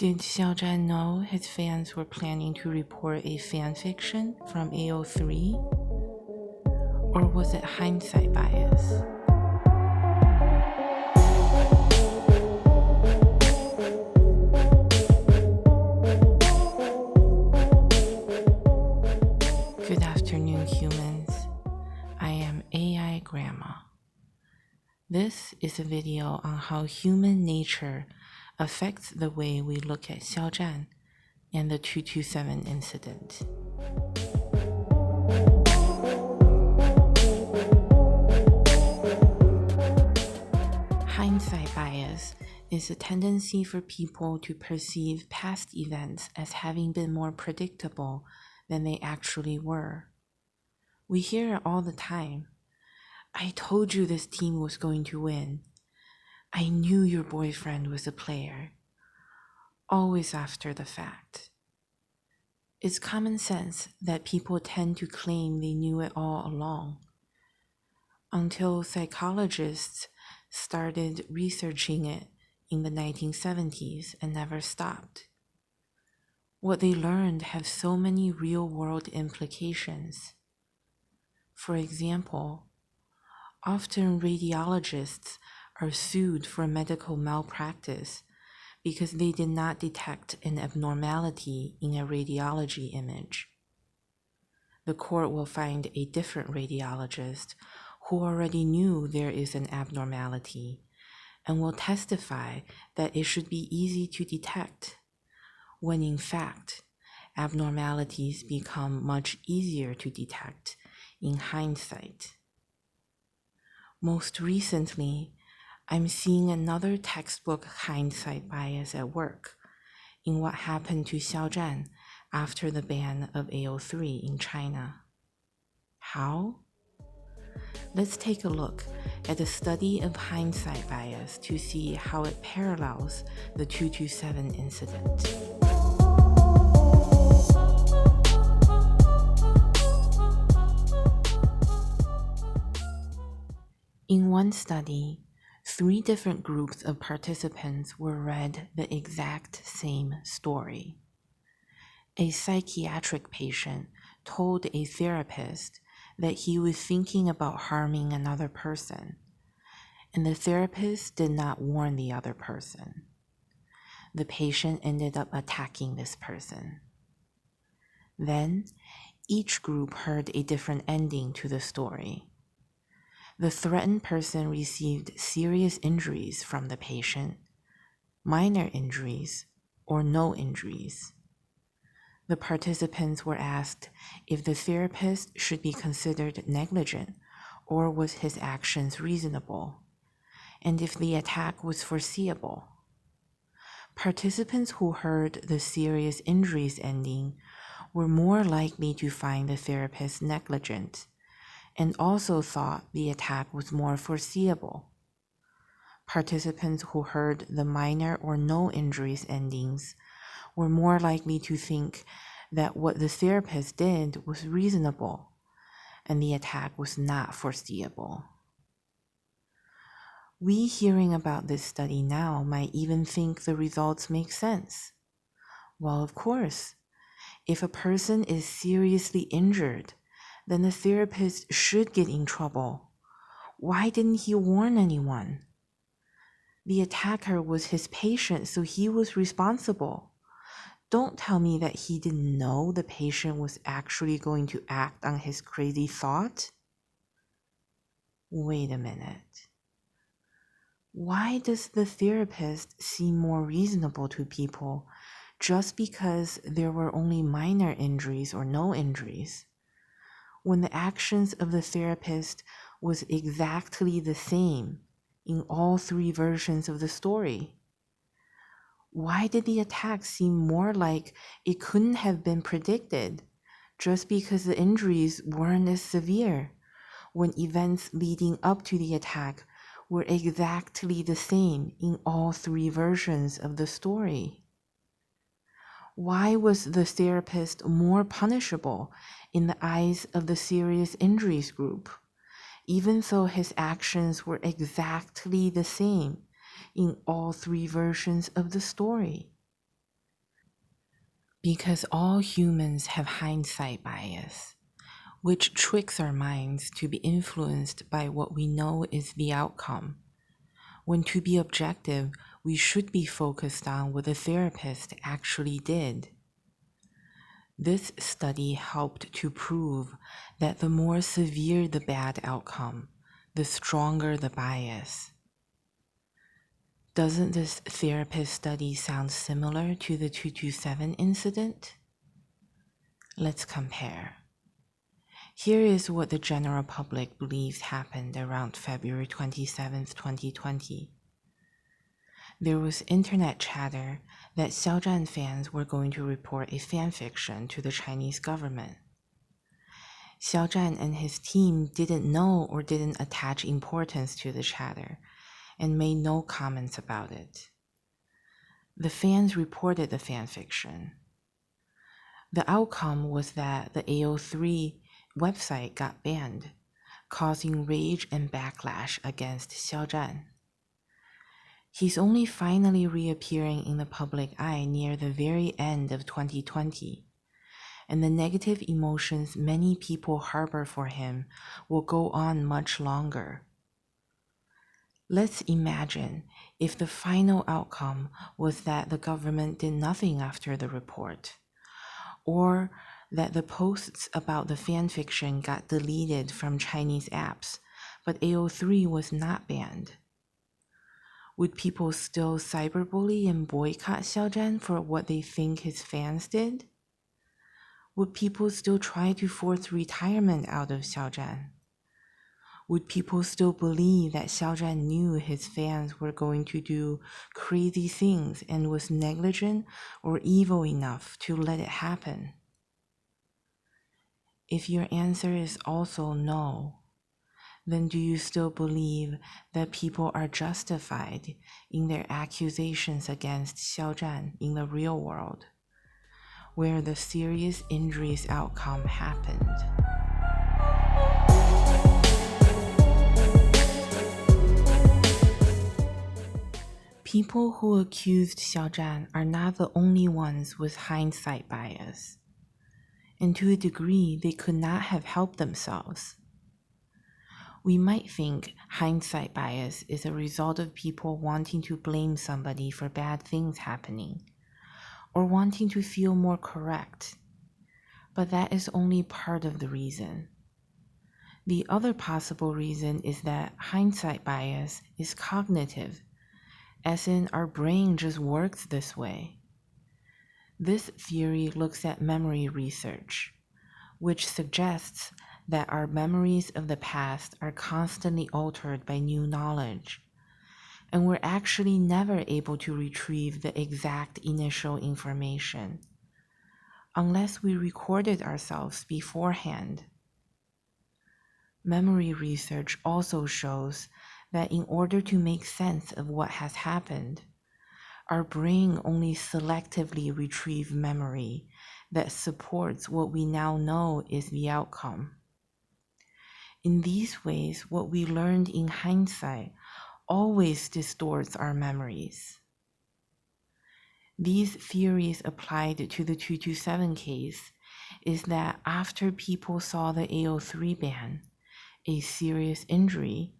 Did Xiaozhan know his fans were planning to report a fanfiction from AO3? Or was it hindsight bias? Good afternoon, humans. I am AI Grandma. This is a video on how human nature affects the way we look at Xiaozhan and the 227 incident. Hindsight bias is a tendency for people to perceive past events as having been more predictable than they actually were. We hear it all the time. I told you this team was going to win. I knew your boyfriend was a player. Always after the fact. It's common sense that people tend to claim they knew it all along, until psychologists started researching it in the 1970s and never stopped. What they learned have so many real-world implications. For example, often radiologists are sued for medical malpractice because they did not detect an abnormality in a radiology image. The court will find a different radiologist who already knew there is an abnormality and will testify that it should be easy to detect, when in fact, abnormalities become much easier to detect in hindsight. Most recently, I'm seeing another textbook hindsight bias at work in what happened to Xiaozhan after the ban of AO3 in China. How? Let's take a look at the study of hindsight bias to see how it parallels the 227 incident. In one study, 3 different groups of participants were read the exact same story. A psychiatric patient told a therapist that he was thinking about harming another person, and the therapist did not warn the other person. The patient ended up attacking this person. Then, each group heard a different ending to the story. The threatened person received serious injuries from the patient, minor injuries, or no injuries. The participants were asked if the therapist should be considered negligent or was his actions reasonable, and if the attack was foreseeable. Participants who heard the serious injuries ending were more likely to find the therapist negligent and also thought the attack was more foreseeable. Participants who heard the minor or no injuries endings were more likely to think that what the therapist did was reasonable and the attack was not foreseeable. We hearing about this study now might even think the results make sense. Well, of course, if a person is seriously injured, then the therapist should get in trouble. Why didn't he warn anyone? The attacker was his patient, so he was responsible. Don't tell me that he didn't know the patient was actually going to act on his crazy thought. Wait a minute. Why does the therapist seem more reasonable to people just because there were only minor injuries or no injuries, when the actions of the therapist was exactly the same in all 3 versions of the story? Why did the attack seem more like it couldn't have been predicted just because the injuries weren't as severe, when events leading up to the attack were exactly the same in all 3 versions of the story? Why was the therapist more punishable in the eyes of the serious injuries group, even though his actions were exactly the same in all 3 versions of the story? Because all humans have hindsight bias, which tricks our minds to be influenced by what we know is the outcome, when to be objective, we should be focused on what the therapist actually did. This study helped to prove that the more severe the bad outcome, the stronger the bias. Doesn't this therapist study sound similar to the 227 incident? Let's compare. Here is what the general public believes happened around February 27th, 2020. There was internet chatter that Xiaozhan fans were going to report a fanfiction to the Chinese government. Xiaozhan and his team didn't know or didn't attach importance to the chatter and made no comments about it. The fans reported the fanfiction. The outcome was that the AO3 website got banned, causing rage and backlash against Xiaozhan. He's only finally reappearing in the public eye near the very end of 2020, and the negative emotions many people harbor for him will go on much longer. Let's imagine if the final outcome was that the government did nothing after the report, or that the posts about the fanfiction got deleted from Chinese apps, but AO3 was not banned. Would people still cyberbully and boycott Xiaozhan for what they think his fans did? Would people still try to force retirement out of Xiaozhan? Would people still believe that Xiaozhan knew his fans were going to do crazy things and was negligent or evil enough to let it happen? If your answer is also no, then do you still believe that people are justified in their accusations against Xiaozhan in the real world, where the serious injuries outcome happened? People who accused Xiaozhan are not the only ones with hindsight bias, and to a degree they could not have helped themselves. We might think hindsight bias is a result of people wanting to blame somebody for bad things happening, or wanting to feel more correct, but that is only part of the reason. The other possible reason is that hindsight bias is cognitive, as in our brain just works this way. This theory looks at memory research, which suggests that our memories of the past are constantly altered by new knowledge, and we're actually never able to retrieve the exact initial information, unless we recorded ourselves beforehand. Memory research also shows that in order to make sense of what has happened, our brain only selectively retrieves memory that supports what we now know is the outcome. In these ways, what we learned in hindsight always distorts our memories. These theories applied to the 227 case is that after people saw the AO3 ban, a serious injury,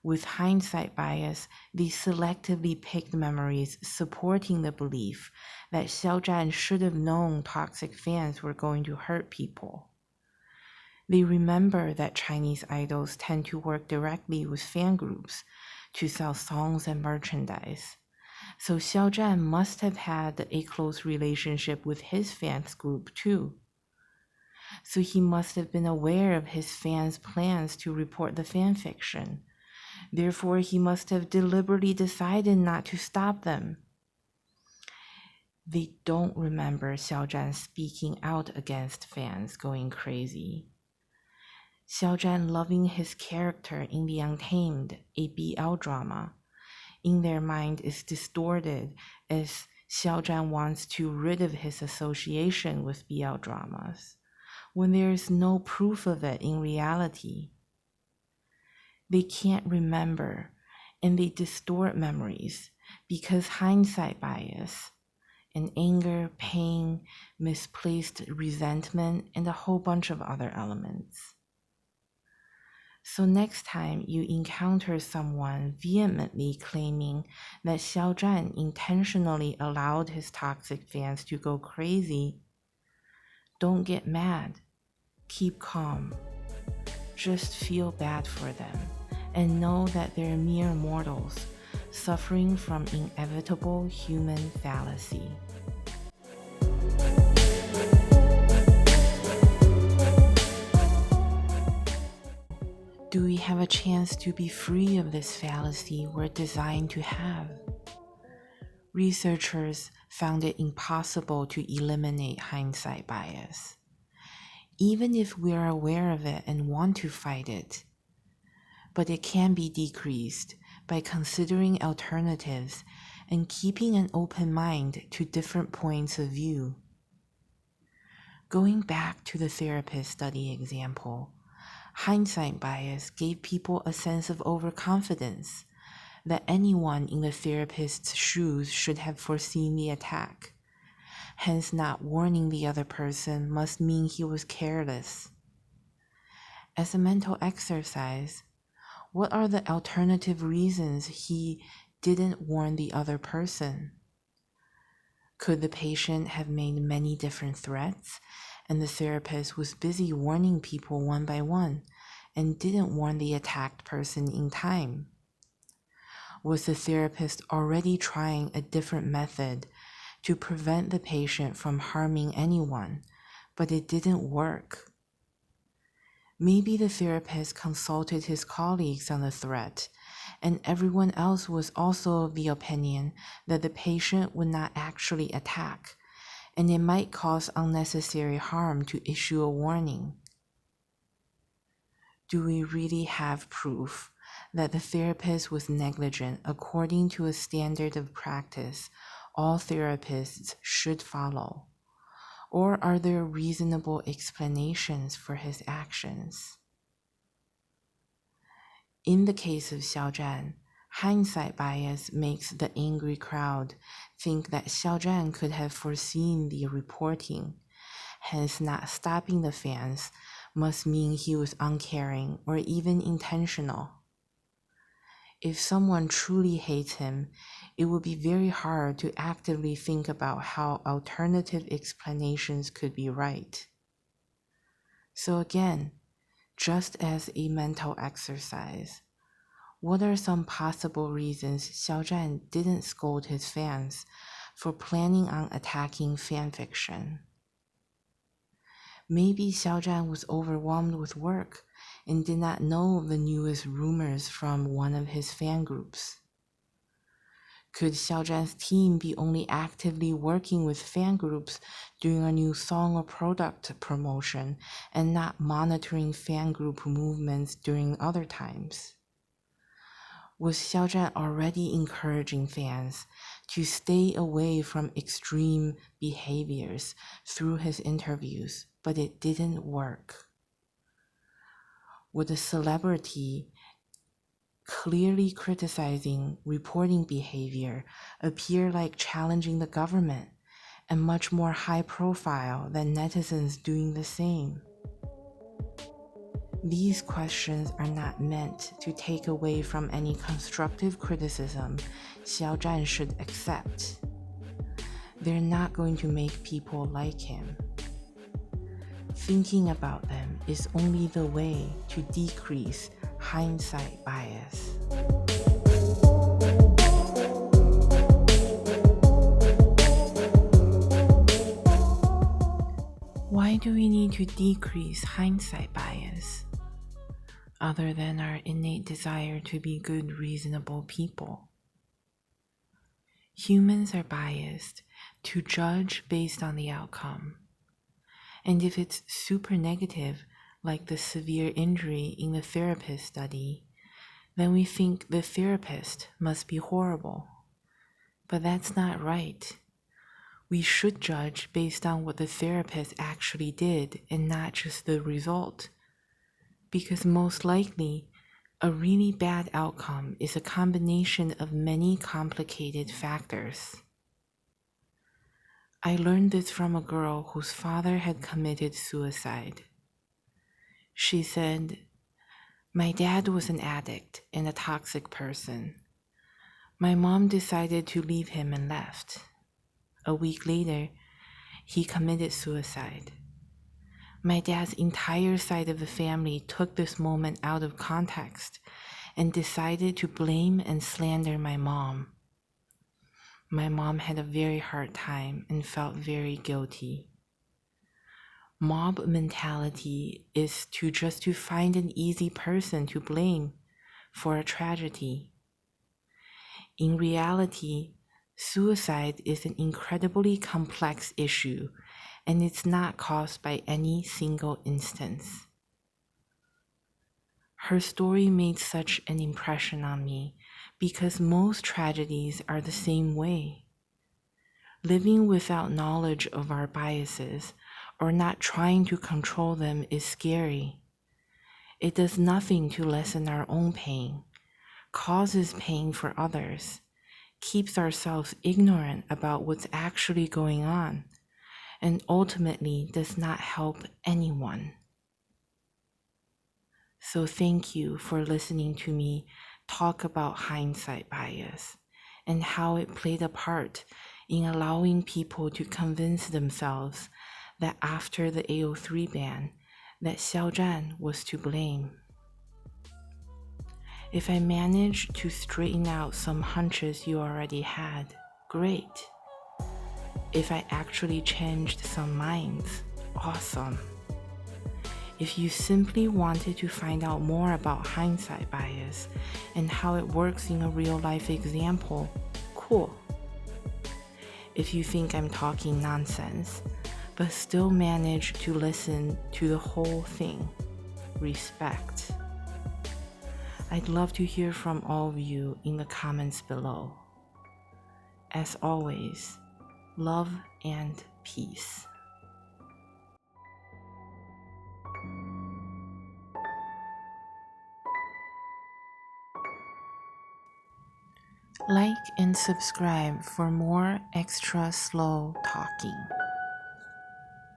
with hindsight bias, they selectively picked memories supporting the belief that Xiaozhan should have known toxic fans were going to hurt people. They remember that Chinese idols tend to work directly with fan groups to sell songs and merchandise. So Xiaozhan must have had a close relationship with his fans group too. So he must have been aware of his fans' plans to report the fanfiction. Therefore, he must have deliberately decided not to stop them. They don't remember Xiaozhan speaking out against fans going crazy. Xiaozhan loving his character in The Untamed, a BL drama, in their mind is distorted as Xiaozhan wants to rid of his association with BL dramas, when there is no proof of it in reality. They can't remember, and they distort memories because hindsight bias and anger, pain, misplaced resentment, and a whole bunch of other elements. So next time you encounter someone vehemently claiming that Xiao Zhan intentionally allowed his toxic fans to go crazy, don't get mad. Keep calm. Just feel bad for them and know that they're mere mortals suffering from inevitable human fallacy. Do we have a chance to be free of this fallacy we're designed to have? Researchers found it impossible to eliminate hindsight bias. Even if we're aware of it and want to fight it, but it can be decreased by considering alternatives and keeping an open mind to different points of view. Going back to the therapist study example, hindsight bias gave people a sense of overconfidence that anyone in the therapist's shoes should have foreseen the attack. Hence, not warning the other person must mean he was careless. As a mental exercise, what are the alternative reasons he didn't warn the other person? Could the patient have made many different threats, and the therapist was busy warning people one by one and didn't warn the attacked person in time? Was the therapist already trying a different method to prevent the patient from harming anyone, but it didn't work? Maybe the therapist consulted his colleagues on the threat, and everyone else was also of the opinion that the patient would not actually attack, and it might cause unnecessary harm to issue a warning. Do we really have proof that the therapist was negligent according to a standard of practice all therapists should follow? Or are there reasonable explanations for his actions? In the case of Xiao Zhan, hindsight bias makes the angry crowd think that Xiao Zhan could have foreseen the reporting, hence not stopping the fans must mean he was uncaring or even intentional. If someone truly hates him, it would be very hard to actively think about how alternative explanations could be right. So again, just as a mental exercise, what are some possible reasons Xiao Zhan didn't scold his fans for planning on attacking fanfiction? Maybe Xiao Zhan was overwhelmed with work and did not know of the newest rumors from one of his fan groups. Could Xiao Zhan's team be only actively working with fan groups during a new song or product promotion and not monitoring fan group movements during other times? Was Xiao Zhan already encouraging fans to stay away from extreme behaviors through his interviews, but it didn't work? Would a celebrity clearly criticizing reporting behavior appear like challenging the government and much more high profile than netizens doing the same? These questions are not meant to take away from any constructive criticism Xiao Zhan should accept. They're not going to make people like him. Thinking about them is only the way to decrease hindsight bias. Why do we need to decrease hindsight bias, other than our innate desire to be good, reasonable people? Humans are biased to judge based on the outcome. And if it's super negative, like the severe injury in the therapist study, then we think the therapist must be horrible. But that's not right. We should judge based on what the therapist actually did and not just the result. Because most likely, a really bad outcome is a combination of many complicated factors. I learned this from a girl whose father had committed suicide. She said, "My dad was an addict and a toxic person. My mom decided to leave him and left. A week later, he committed suicide. My dad's entire side of the family took this moment out of context and decided to blame and slander my mom. My mom had a very hard time and felt very guilty. Mob mentality is to find an easy person to blame for a tragedy. In reality, suicide is an incredibly complex issue, and it's not caused by any single instance." Her story made such an impression on me because most tragedies are the same way. Living without knowledge of our biases or not trying to control them is scary. It does nothing to lessen our own pain, causes pain for others, keeps ourselves ignorant about what's actually going on, and ultimately does not help anyone. So thank you for listening to me talk about hindsight bias and how it played a part in allowing people to convince themselves that after the AO3 ban, that Xiao Zhan was to blame. If I managed to straighten out some hunches you already had, great. If I actually changed some minds, awesome. If you simply wanted to find out more about hindsight bias and how it works in a real-life example, cool. If you think I'm talking nonsense, but still manage to listen to the whole thing, respect. I'd love to hear from all of you in the comments below. As always, love and peace. Like and subscribe for more extra slow talking.